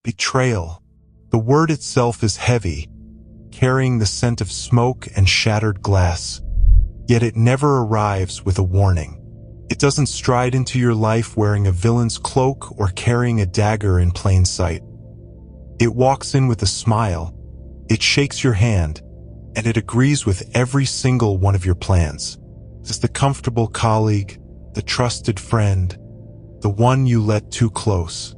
Betrayal. The word itself is heavy, carrying the scent of smoke and shattered glass. Yet it never arrives with a warning. It doesn't stride into your life wearing a villain's cloak or carrying a dagger in plain sight. It walks in with a smile, it shakes your hand, and it agrees with every single one of your plans. It's the comfortable colleague, the trusted friend, the one you let too close.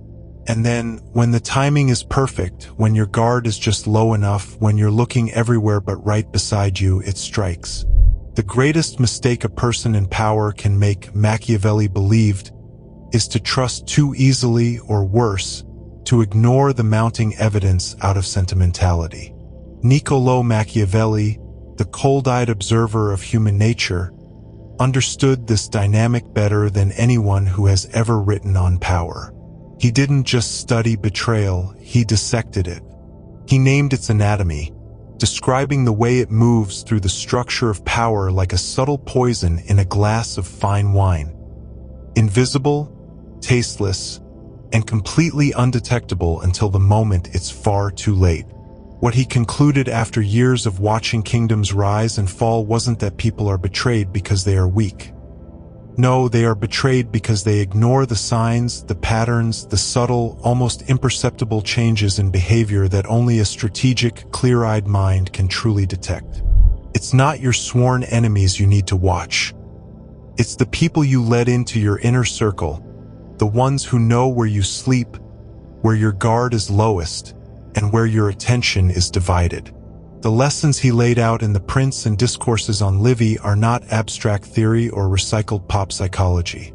And then, when the timing is perfect, when your guard is just low enough, when you're looking everywhere but right beside you, it strikes. The greatest mistake a person in power can make, Machiavelli believed, is to trust too easily, or worse, to ignore the mounting evidence out of sentimentality. Niccolò Machiavelli, the cold-eyed observer of human nature, understood this dynamic better than anyone who has ever written on power. He didn't just study betrayal, he dissected it. He named its anatomy, describing the way it moves through the structure of power like a subtle poison in a glass of fine wine. Invisible, tasteless, and completely undetectable until the moment it's far too late. What he concluded after years of watching kingdoms rise and fall wasn't that people are betrayed because they are weak. No, they are betrayed because they ignore the signs, the patterns, the subtle, almost imperceptible changes in behavior that only a strategic, clear-eyed mind can truly detect. It's not your sworn enemies you need to watch. It's the people you let into your inner circle, the ones who know where you sleep, where your guard is lowest, and where your attention is divided. The lessons he laid out in The Prince and Discourses on Livy are not abstract theory or recycled pop psychology.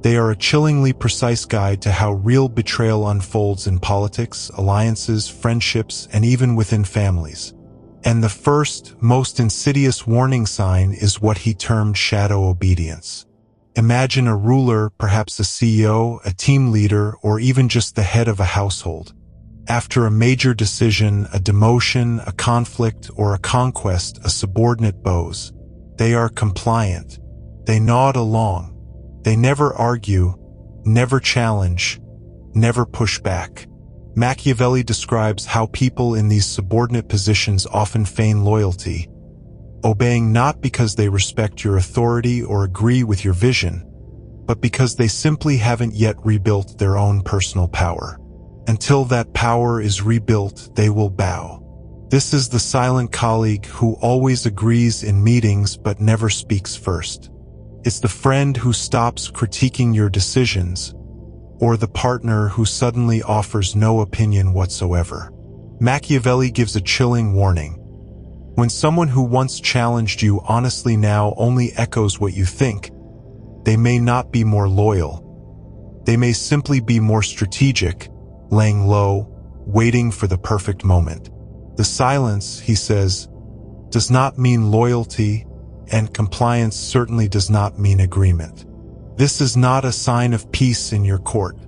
They are a chillingly precise guide to how real betrayal unfolds in politics, alliances, friendships, and even within families. And the first, most insidious warning sign is what he termed shadow obedience. Imagine a ruler, perhaps a CEO, a team leader, or even just the head of a household. After a major decision, a demotion, a conflict, or a conquest, a subordinate bows. They are compliant. They nod along. They never argue, never challenge, never push back. Machiavelli describes how people in these subordinate positions often feign loyalty, obeying not because they respect your authority or agree with your vision, but because they simply haven't yet rebuilt their own personal power. Until that power is rebuilt, they will bow. This is the silent colleague who always agrees in meetings but never speaks first. It's the friend who stops critiquing your decisions, or the partner who suddenly offers no opinion whatsoever. Machiavelli gives a chilling warning. When someone who once challenged you honestly now only echoes what you think, they may not be more loyal. They may simply be more strategic, laying low, waiting for the perfect moment. The silence, he says, does not mean loyalty, and compliance certainly does not mean agreement. This is not a sign of peace in your court.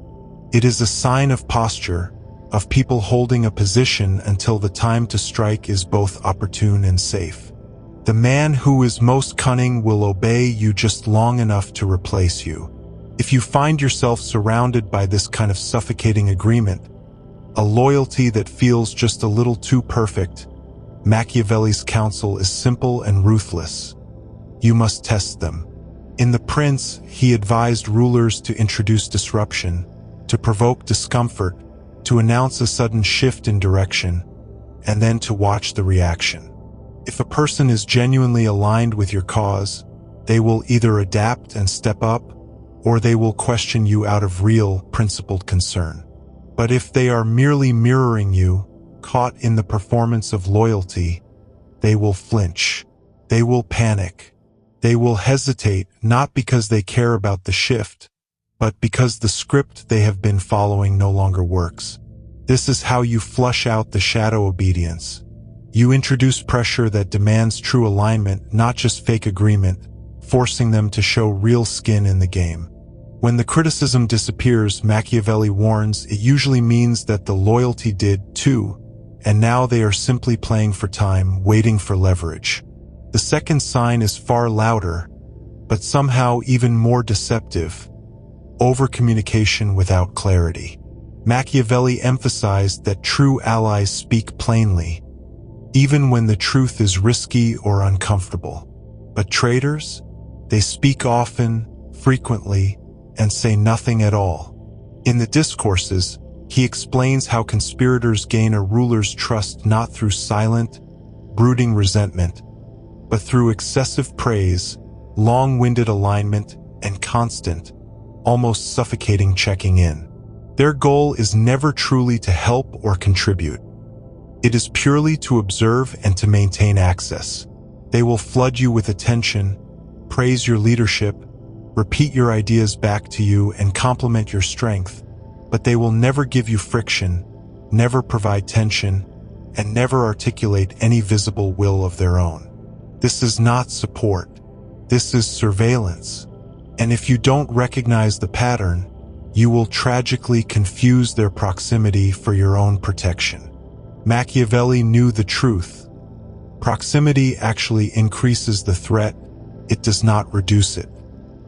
It is a sign of posture, of people holding a position until the time to strike is both opportune and safe. The man who is most cunning will obey you just long enough to replace you. If you find yourself surrounded by this kind of suffocating agreement, a loyalty that feels just a little too perfect, Machiavelli's counsel is simple and ruthless. You must test them. In The Prince, he advised rulers to introduce disruption, to provoke discomfort, to announce a sudden shift in direction, and then to watch the reaction. If a person is genuinely aligned with your cause, they will either adapt and step up, or they will question you out of real, principled concern. But if they are merely mirroring you, caught in the performance of loyalty, they will flinch. They will panic. They will hesitate, not because they care about the shift, but because the script they have been following no longer works. This is how you flush out the shadow obedience. You introduce pressure that demands true alignment, not just fake agreement, forcing them to show real skin in the game. When the criticism disappears, Machiavelli warns, it usually means that the loyalty did too, and now they are simply playing for time, waiting for leverage. The second sign is far louder, but somehow even more deceptive: overcommunication without clarity. Machiavelli emphasized that true allies speak plainly, even when the truth is risky or uncomfortable. But traitors? They speak often, frequently, and say nothing at all. In the discourses, he explains how conspirators gain a ruler's trust not through silent, brooding resentment, but through excessive praise, long-winded alignment, and constant, almost suffocating checking in. Their goal is never truly to help or contribute. It is purely to observe and to maintain access. They will flood you with attention, praise your leadership, repeat your ideas back to you, and compliment your strength, but they will never give you friction, never provide tension, and never articulate any visible will of their own. This is not support. This is surveillance. And if you don't recognize the pattern, you will tragically confuse their proximity for your own protection. Machiavelli knew the truth. Proximity actually increases the threat, it does not reduce it.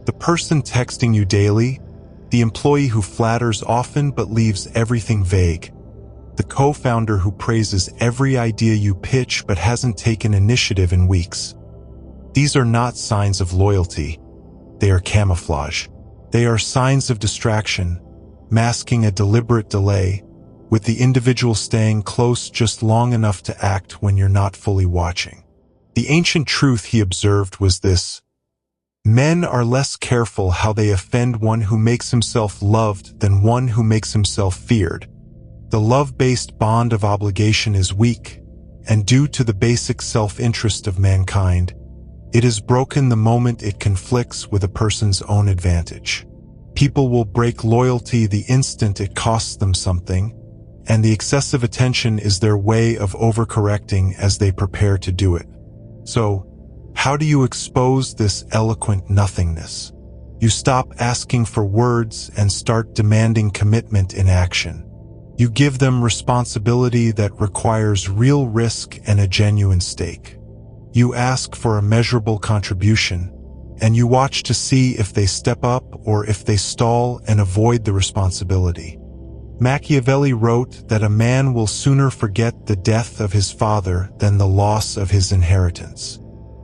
The person texting you daily, the employee who flatters often but leaves everything vague, the co-founder who praises every idea you pitch but hasn't taken initiative in weeks. These are not signs of loyalty. They are camouflage. They are signs of distraction, masking a deliberate delay, with the individual staying close just long enough to act when you're not fully watching. The ancient truth he observed was this: men are less careful how they offend one who makes himself loved than one who makes himself feared. The love-based bond of obligation is weak, and due to the basic self-interest of mankind, it is broken the moment it conflicts with a person's own advantage. People will break loyalty the instant it costs them something, and the excessive attention is their way of overcorrecting as they prepare to do it. So, how do you expose this eloquent nothingness? You stop asking for words and start demanding commitment in action. You give them responsibility that requires real risk and a genuine stake. You ask for a measurable contribution, and you watch to see if they step up or if they stall and avoid the responsibility. Machiavelli wrote that a man will sooner forget the death of his father than the loss of his inheritance.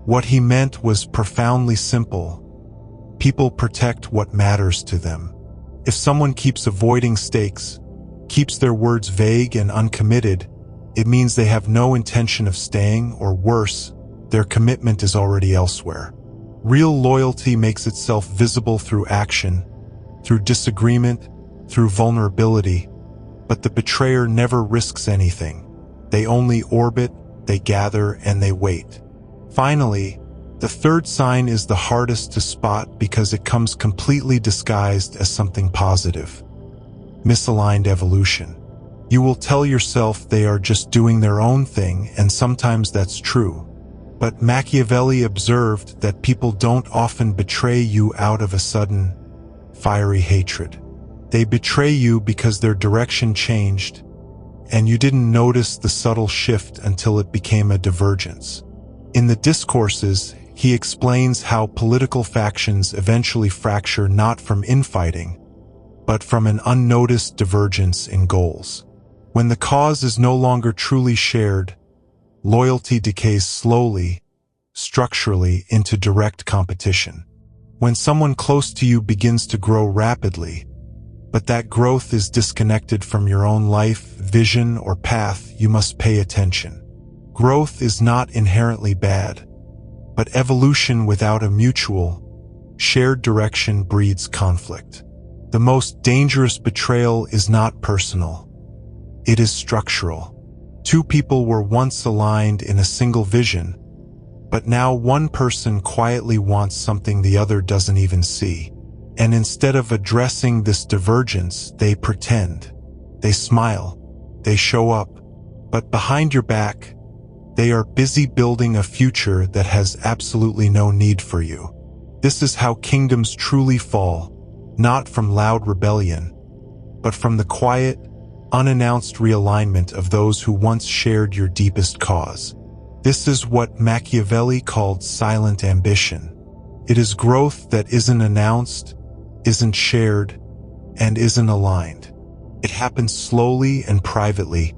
What he meant was profoundly simple. People protect what matters to them. If someone keeps avoiding stakes, keeps their words vague and uncommitted, it means they have no intention of staying, or worse, their commitment is already elsewhere. Real loyalty makes itself visible through action, through disagreement, through vulnerability, but the betrayer never risks anything. They only orbit, they gather, and they wait. Finally, the third sign is the hardest to spot because it comes completely disguised as something positive. Misaligned evolution. You will tell yourself they are just doing their own thing, and sometimes that's true. But Machiavelli observed that people don't often betray you out of a sudden, fiery hatred. They betray you because their direction changed, and you didn't notice the subtle shift until it became a divergence. In the discourses, he explains how political factions eventually fracture not from infighting, but from an unnoticed divergence in goals. When the cause is no longer truly shared, loyalty decays slowly, structurally, into direct competition. When someone close to you begins to grow rapidly, but that growth is disconnected from your own life, vision, or path, you must pay attention. Growth is not inherently bad, but evolution without a mutual, shared direction breeds conflict. The most dangerous betrayal is not personal. It is structural. Two people were once aligned in a single vision, but now one person quietly wants something the other doesn't even see. And instead of addressing this divergence, they pretend. They smile. They show up. But behind your back, they are busy building a future that has absolutely no need for you. This is how kingdoms truly fall, not from loud rebellion, but from the quiet, unannounced realignment of those who once shared your deepest cause. This is what Machiavelli called silent ambition. It is growth that isn't announced, isn't shared, and isn't aligned. It happens slowly and privately,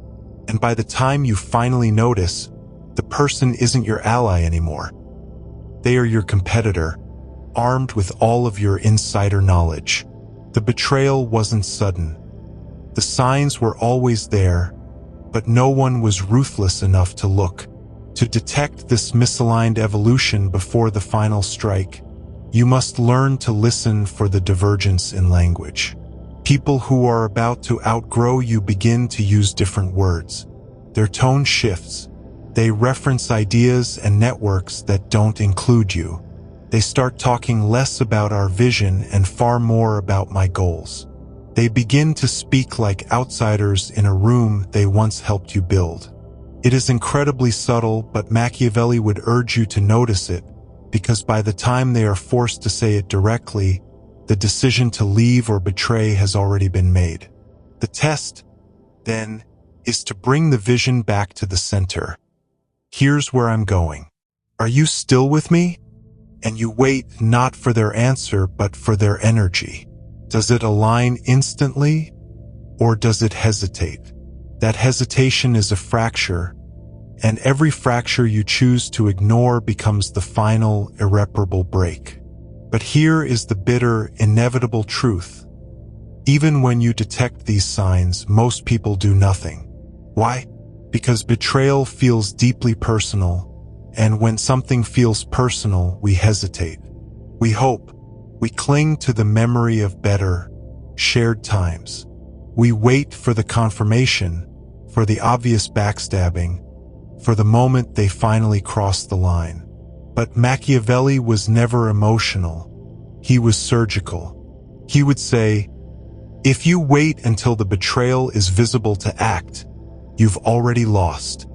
and by the time you finally notice, the person isn't your ally anymore. They are your competitor, armed with all of your insider knowledge. The betrayal wasn't sudden. The signs were always there, but no one was ruthless enough to look. To detect this misaligned evolution before the final strike, you must learn to listen for the divergence in language. People who are about to outgrow you begin to use different words. Their tone shifts. They reference ideas and networks that don't include you. They start talking less about our vision and far more about my goals. They begin to speak like outsiders in a room they once helped you build. It is incredibly subtle, but Machiavelli would urge you to notice it, because by the time they are forced to say it directly, the decision to leave or betray has already been made. The test, then, is to bring the vision back to the center. Here's where I'm going. Are you still with me? And you wait not for their answer, but for their energy. Does it align instantly, or does it hesitate? That hesitation is a fracture, and every fracture you choose to ignore becomes the final, irreparable break. But here is the bitter, inevitable truth. Even when you detect these signs, most people do nothing. Why? Because betrayal feels deeply personal, and when something feels personal, we hesitate. We hope. We cling to the memory of better, shared times. We wait for the confirmation, for the obvious backstabbing, for the moment they finally cross the line. But Machiavelli was never emotional. He was surgical. He would say, if you wait until the betrayal is visible to act, you've already lost.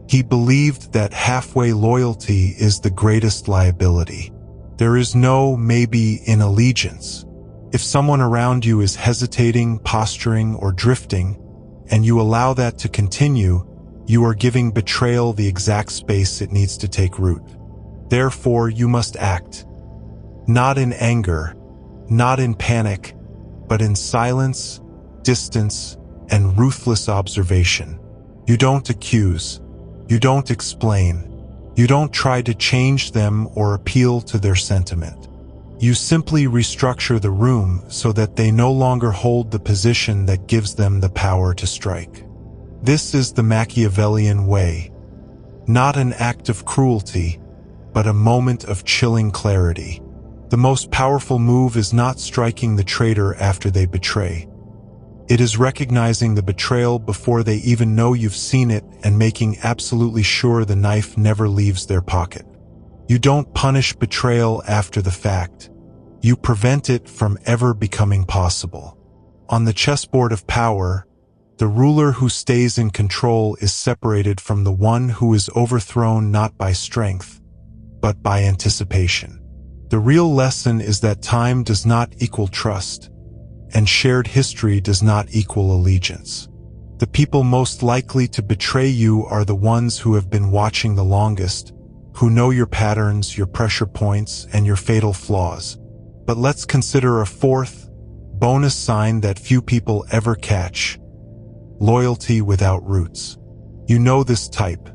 He believed that halfway loyalty is the greatest liability. There is no maybe in allegiance. If someone around you is hesitating, posturing, or drifting, and you allow that to continue, you are giving betrayal the exact space it needs to take root. Therefore, you must act. Not in anger, not in panic, but in silence, distance, and ruthless observation. You don't accuse. You don't explain. You don't try to change them or appeal to their sentiment. You simply restructure the room so that they no longer hold the position that gives them the power to strike. This is the Machiavellian way. Not an act of cruelty, but a moment of chilling clarity. The most powerful move is not striking the traitor after they betray. It is recognizing the betrayal before they even know you've seen it and making absolutely sure the knife never leaves their pocket. You don't punish betrayal after the fact. You prevent it from ever becoming possible. On the chessboard of power, the ruler who stays in control is separated from the one who is overthrown not by strength, but by anticipation. The real lesson is that time does not equal trust, and shared history does not equal allegiance. The people most likely to betray you are the ones who have been watching the longest, who know your patterns, your pressure points, and your fatal flaws. But let's consider a fourth, bonus sign that few people ever catch: loyalty without roots. You know this type.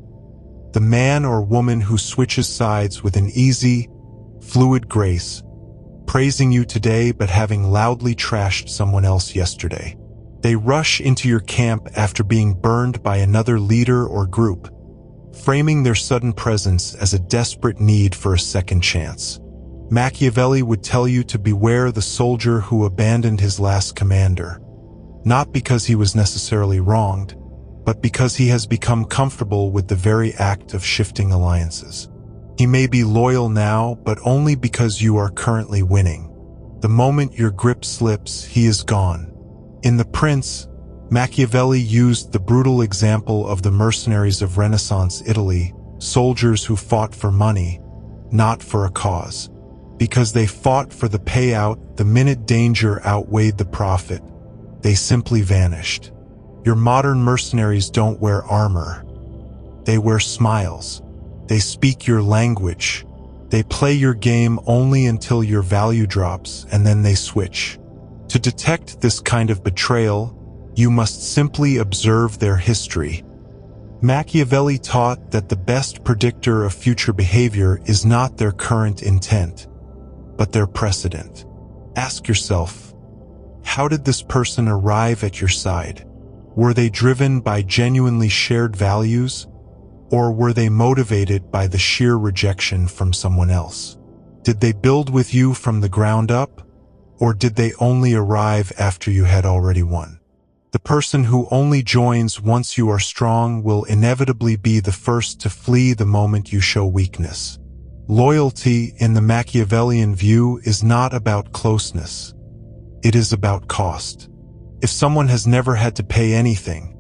The man or woman who switches sides with an easy, fluid grace, praising you today but having loudly trashed someone else yesterday. They rush into your camp after being burned by another leader or group, framing their sudden presence as a desperate need for a second chance. Machiavelli would tell you to beware the soldier who abandoned his last commander, not because he was necessarily wronged, but because he has become comfortable with the very act of shifting alliances. He may be loyal now, but only because you are currently winning. The moment your grip slips, he is gone. In The Prince, Machiavelli used the brutal example of the mercenaries of Renaissance Italy, soldiers who fought for money, not for a cause. Because they fought for the payout, the minute danger outweighed the profit, they simply vanished. Your modern mercenaries don't wear armor. They wear smiles. They speak your language. They play your game only until your value drops, and then they switch. To detect this kind of betrayal, You must simply observe their history. Machiavelli taught that the best predictor of future behavior is not their current intent, but their precedent. Ask yourself, how did this person arrive at your side? Were they driven by genuinely shared values, or were they motivated by the sheer rejection from someone else? Did they build with you from the ground up, or did they only arrive after you had already won? The person who only joins once you are strong will inevitably be the first to flee the moment you show weakness. Loyalty, in the Machiavellian view, is not about closeness. It is about cost. If someone has never had to pay anything,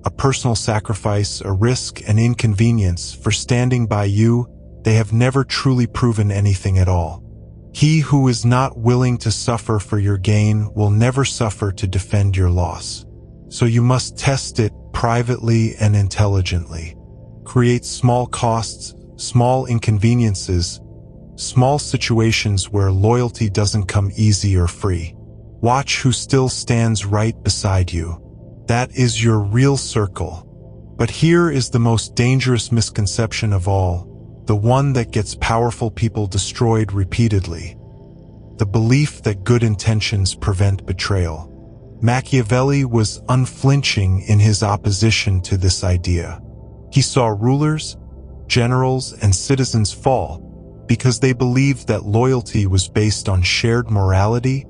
a personal sacrifice, a risk, an inconvenience, for standing by you, they have never truly proven anything at all. He who is not willing to suffer for your gain will never suffer to defend your loss. So you must test it privately and intelligently. Create small costs, small inconveniences, small situations where loyalty doesn't come easy or free. Watch who still stands right beside you. That is your real circle. But here is the most dangerous misconception of all, the one that gets powerful people destroyed repeatedly: the belief that good intentions prevent betrayal. Machiavelli was unflinching in his opposition to this idea. He saw rulers, generals, and citizens fall because they believed that loyalty was based on shared morality,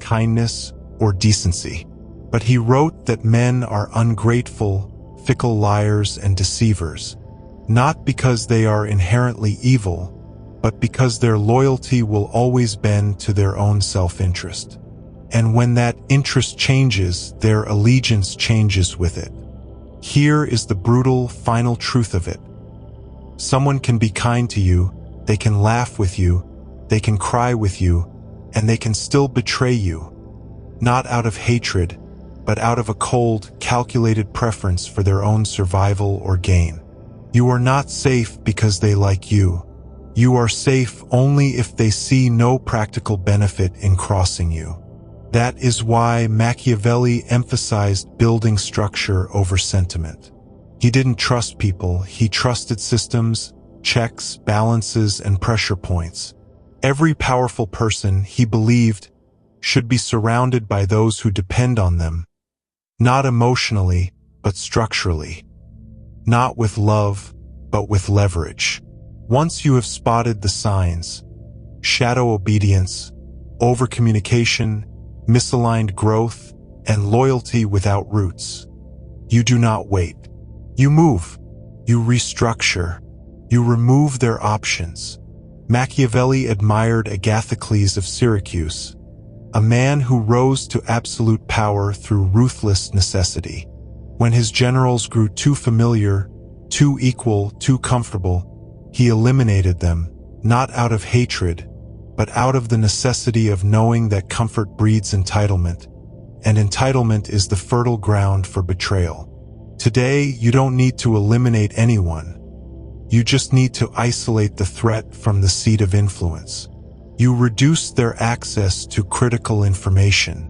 kindness, or decency. But he wrote that men are ungrateful, fickle liars, and deceivers, not because they are inherently evil, but because their loyalty will always bend to their own self-interest. And when that interest changes, their allegiance changes with it. Here is the brutal, final truth of it. Someone can be kind to you, they can laugh with you, they can cry with you, and they can still betray you, not out of hatred, but out of a cold, calculated preference for their own survival or gain. You are not safe because they like you. You are safe only if they see no practical benefit in crossing you. That is why Machiavelli emphasized building structure over sentiment. He didn't trust people, he trusted systems, checks, balances, and pressure points. Every powerful person, he believed, should be surrounded by those who depend on them, not emotionally, but structurally. Not with love, but with leverage. Once you have spotted the signs, shadow obedience, overcommunication, misaligned growth, and loyalty without roots, you do not wait. You move. You restructure. You remove their options. Machiavelli admired Agathocles of Syracuse, a man who rose to absolute power through ruthless necessity. When his generals grew too familiar, too equal, too comfortable, he eliminated them, not out of hatred, but out of the necessity of knowing that comfort breeds entitlement, and entitlement is the fertile ground for betrayal. Today, you don't need to eliminate anyone. You just need to isolate the threat from the seat of influence. You reduce their access to critical information.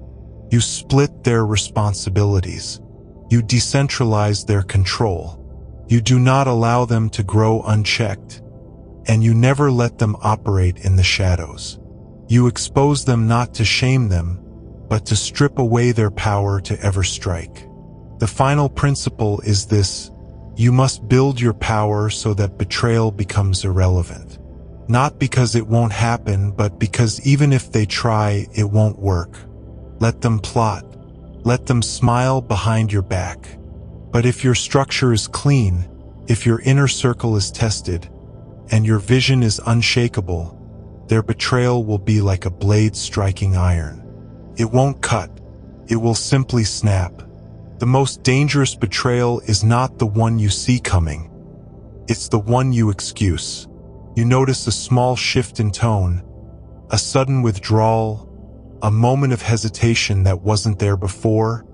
You split their responsibilities. You decentralize their control. You do not allow them to grow unchecked, and you never let them operate in the shadows. You expose them not to shame them, but to strip away their power to ever strike. The final principle is this: you must build your power so that betrayal becomes irrelevant. Not because it won't happen, but because even if they try, it won't work. Let them plot. Let them smile behind your back. But if your structure is clean, if your inner circle is tested, and your vision is unshakable, their betrayal will be like a blade striking iron. It won't cut. It will simply snap. The most dangerous betrayal is not the one you see coming. It's the one you excuse. You notice a small shift in tone, a sudden withdrawal, a moment of hesitation that wasn't there before,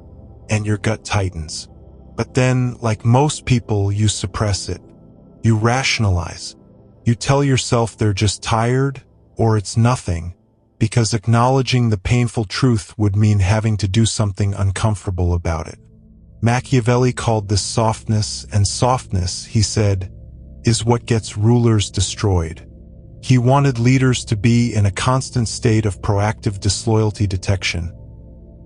and your gut tightens. But then, like most people, you suppress it. You rationalize. You tell yourself they're just tired, or it's nothing. because acknowledging the painful truth would mean having to do something uncomfortable about it. Machiavelli called this softness, and softness, he said, is what gets rulers destroyed. He wanted leaders to be in a constant state of proactive disloyalty detection,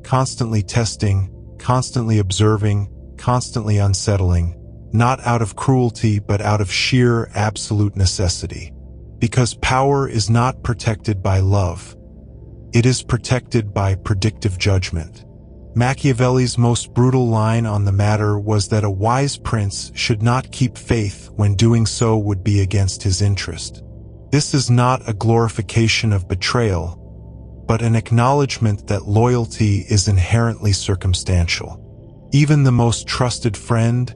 constantly testing, constantly observing, constantly unsettling, not out of cruelty but out of sheer absolute necessity. Because power is not protected by love. It is protected by predictive judgment. Machiavelli's most brutal line on the matter was that a wise prince should not keep faith when doing so would be against his interest. This is not a glorification of betrayal, but an acknowledgement that loyalty is inherently circumstantial. Even the most trusted friend,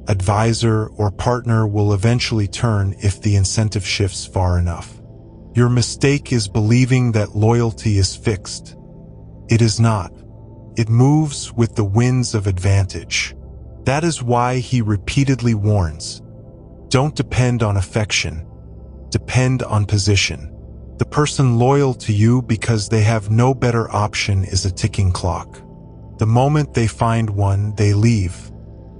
advisor, or partner will eventually turn if the incentive shifts far enough. Your mistake is believing that loyalty is fixed. It is not. It moves with the winds of advantage. That is why he repeatedly warns, don't depend on affection, depend on position. The person loyal to you because they have no better option is a ticking clock. The moment they find one, they leave.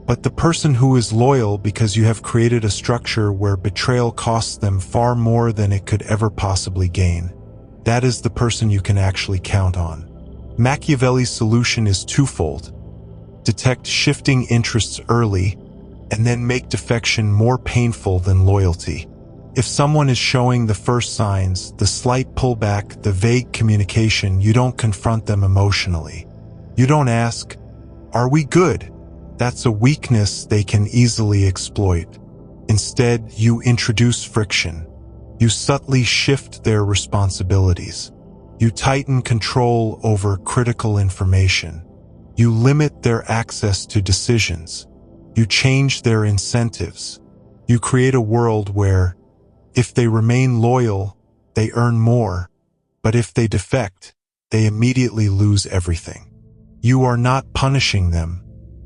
But the person who is loyal because you have created a structure where betrayal costs them far more than it could ever possibly gain, that is the person you can actually count on. Machiavelli's solution is twofold. Detect shifting interests early, and then make defection more painful than loyalty. If someone is showing the first signs, the slight pullback, the vague communication, you don't confront them emotionally. You don't ask, "Are we good?" That's a weakness they can easily exploit. Instead, you introduce friction. You subtly shift their responsibilities. You tighten control over critical information. You limit their access to decisions. You change their incentives. You create a world where, if they remain loyal, they earn more, but if they defect, they immediately lose everything. You are not punishing them.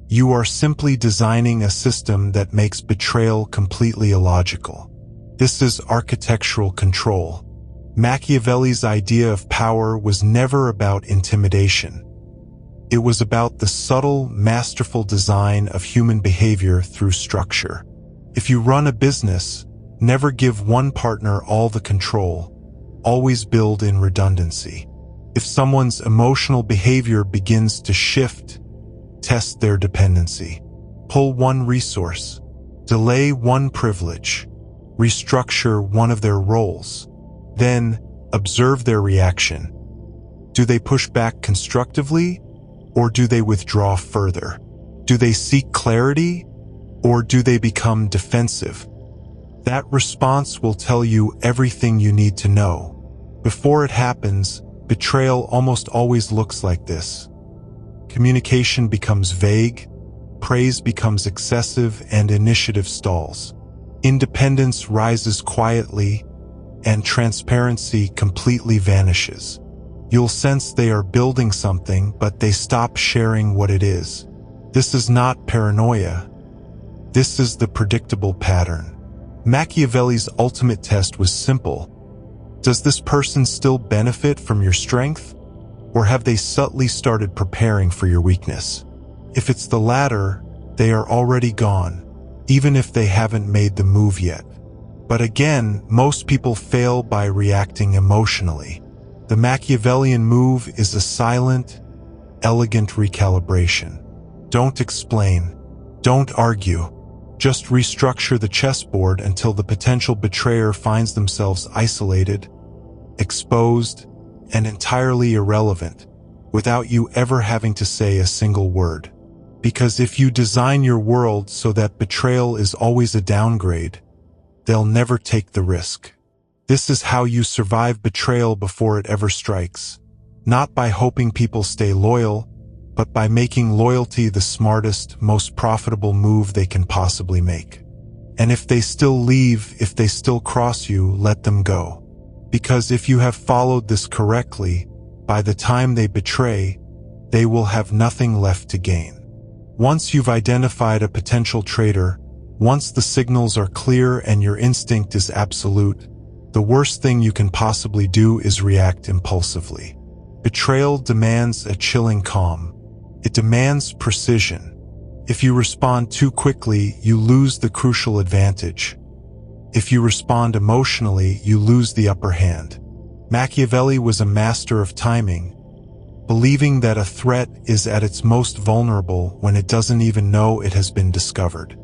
You are simply designing a system that makes betrayal completely illogical. This is architectural control. Machiavelli's idea of power was never about intimidation. It was about the subtle, masterful design of human behavior through structure. If you run a business, never give one partner all the control. Always build in redundancy. If someone's emotional behavior begins to shift, test their dependency. Pull one resource. Delay one privilege. Restructure one of their roles. Then, observe their reaction. Do they push back constructively, or do they withdraw further? Do they seek clarity, or do they become defensive? That response will tell you everything you need to know. Before it happens, betrayal almost always looks like this. Communication becomes vague, praise becomes excessive, and initiative stalls. Independence rises quietly, and transparency completely vanishes. You'll sense they are building something, but they stop sharing what it is. This is not paranoia. This is the predictable pattern. Machiavelli's ultimate test was simple. Does this person still benefit from your strength? Or have they subtly started preparing for your weakness? If it's the latter, they are already gone, even if they haven't made the move yet. But again, most people fail by reacting emotionally. The Machiavellian move is a silent, elegant recalibration. Don't explain. Don't argue. Just restructure the chessboard until the potential betrayer finds themselves isolated, exposed, and entirely irrelevant, without you ever having to say a single word. Because if you design your world so that betrayal is always a downgrade, they'll never take the risk. This is how you survive betrayal before it ever strikes. Not by hoping people stay loyal, but by making loyalty the smartest, most profitable move they can possibly make. And if they still leave, if they still cross you, let them go. Because if you have followed this correctly, by the time they betray, they will have nothing left to gain. Once you've identified a potential traitor, once the signals are clear and your instinct is absolute, the worst thing you can possibly do is react impulsively. Betrayal demands a chilling calm. It demands precision. If you respond too quickly, you lose the crucial advantage. If you respond emotionally, you lose the upper hand. Machiavelli was a master of timing, believing that a threat is at its most vulnerable when it doesn't even know it has been discovered.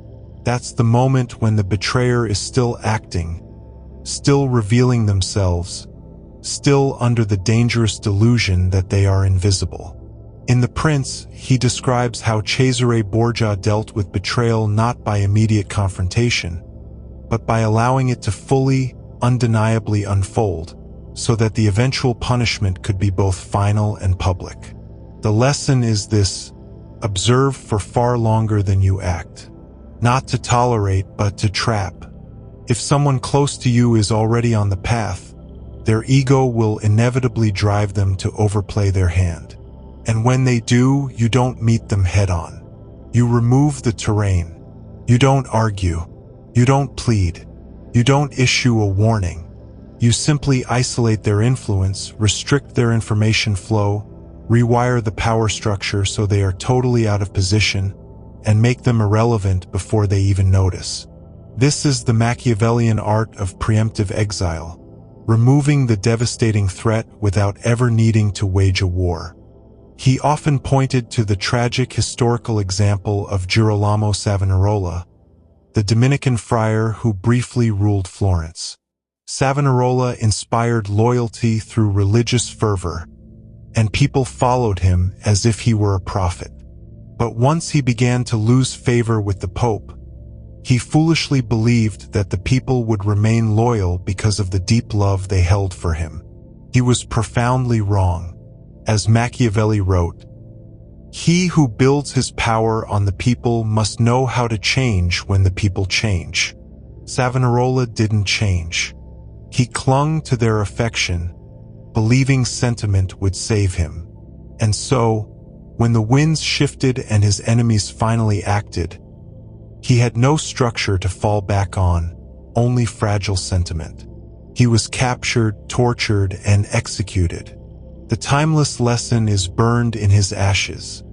That's the moment when the betrayer is still acting, still revealing themselves, still under the dangerous delusion that they are invisible. In The Prince, he describes how Cesare Borgia dealt with betrayal not by immediate confrontation, but by allowing it to fully, undeniably unfold, so that the eventual punishment could be both final and public. The lesson is this: observe for far longer than you act. Not to tolerate, but to trap. If someone close to you is already on the path, their ego will inevitably drive them to overplay their hand. And when they do, you don't meet them head-on. You remove the terrain. You don't argue. You don't plead. You don't issue a warning. You simply isolate their influence, restrict their information flow, rewire the power structure so they are totally out of position, and make them irrelevant before they even notice. This is the Machiavellian art of preemptive exile, removing the devastating threat without ever needing to wage a war. He often pointed to the tragic historical example of Girolamo Savonarola, the Dominican friar who briefly ruled Florence. Savonarola inspired loyalty through religious fervor, and people followed him as if he were a prophet. But once he began to lose favor with the Pope, he foolishly believed that the people would remain loyal because of the deep love they held for him. He was profoundly wrong. As Machiavelli wrote, "He who builds his power on the people must know how to change when the people change." Savonarola didn't change. He clung to their affection, believing sentiment would save him. And so, when the winds shifted and his enemies finally acted, he had no structure to fall back on, only fragile sentiment. He was captured, tortured, and executed. The timeless lesson is burned in his ashes.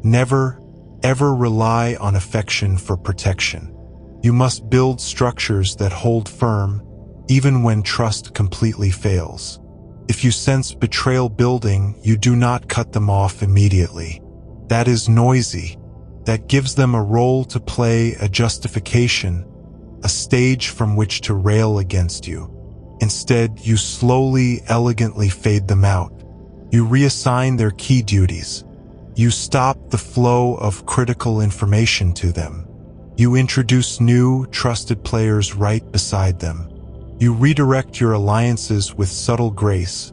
Never, ever rely on affection for protection. You must build structures that hold firm, even when trust completely fails. If you sense betrayal building, you do not cut them off immediately. That is noisy. That gives them a role to play, a justification, a stage from which to rail against you. Instead, you slowly, elegantly fade them out. You reassign their key duties. You stop the flow of critical information to them. You introduce new, trusted players right beside them. You redirect your alliances with subtle grace,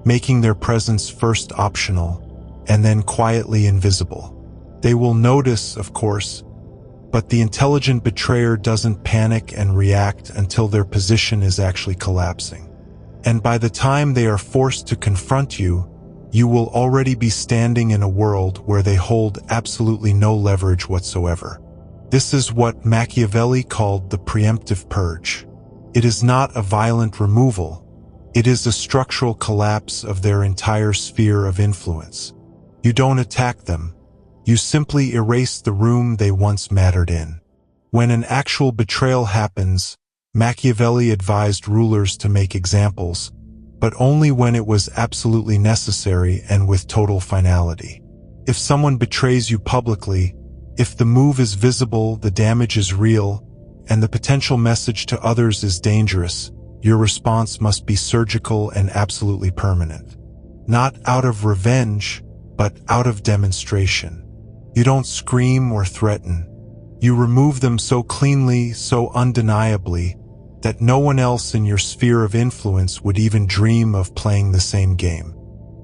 making their presence first optional and then quietly invisible. They will notice, of course, but the intelligent betrayer doesn't panic and react until their position is actually collapsing. And by the time they are forced to confront you, you will already be standing in a world where they hold absolutely no leverage whatsoever. This is what Machiavelli called the preemptive purge. It is not a violent removal. It is a structural collapse of their entire sphere of influence. You don't attack them. You simply erase the room they once mattered in. When an actual betrayal happens, Machiavelli advised rulers to make examples, but only when it was absolutely necessary and with total finality. If someone betrays you publicly, if the move is visible, the damage is real, and the potential message to others is dangerous, your response must be surgical and absolutely permanent. Not out of revenge, but out of demonstration. You don't scream or threaten. You remove them so cleanly, so undeniably, that no one else in your sphere of influence would even dream of playing the same game.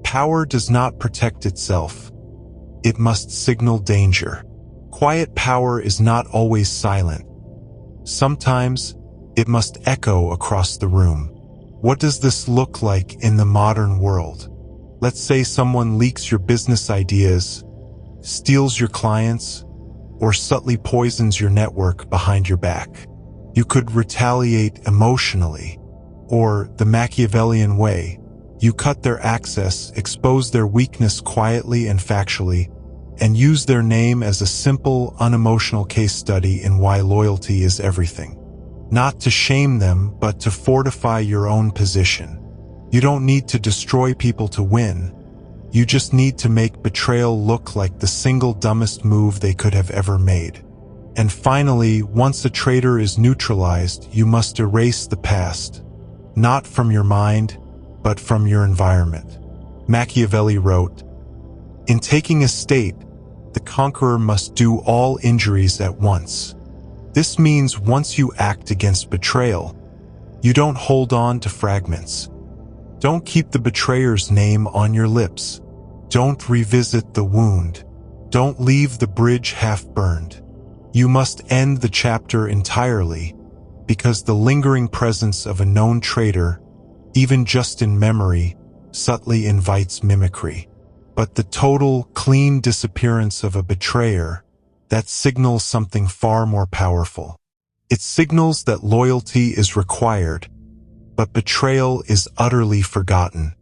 Power does not protect itself. It must signal danger. Quiet power is not always silent. Sometimes, it must echo across the room. What does this look like in the modern world? Let's say someone leaks your business ideas, steals your clients, or subtly poisons your network behind your back. You could retaliate emotionally. Or the Machiavellian way, you cut their access, expose their weakness quietly and factually, and use their name as a simple, unemotional case study in why loyalty is everything. Not to shame them, but to fortify your own position. You don't need to destroy people to win. You just need to make betrayal look like the single dumbest move they could have ever made. And finally, once a traitor is neutralized, you must erase the past. Not from your mind, but from your environment. Machiavelli wrote, "In taking a state, the conqueror must do all injuries at once." This means once you act against betrayal, you don't hold on to fragments. Don't keep the betrayer's name on your lips. Don't revisit the wound. Don't leave the bridge half-burned. You must end the chapter entirely, because the lingering presence of a known traitor, even just in memory, subtly invites mimicry. But the total, clean disappearance of a betrayer, that signals something far more powerful. It signals that loyalty is required, but betrayal is utterly forgotten.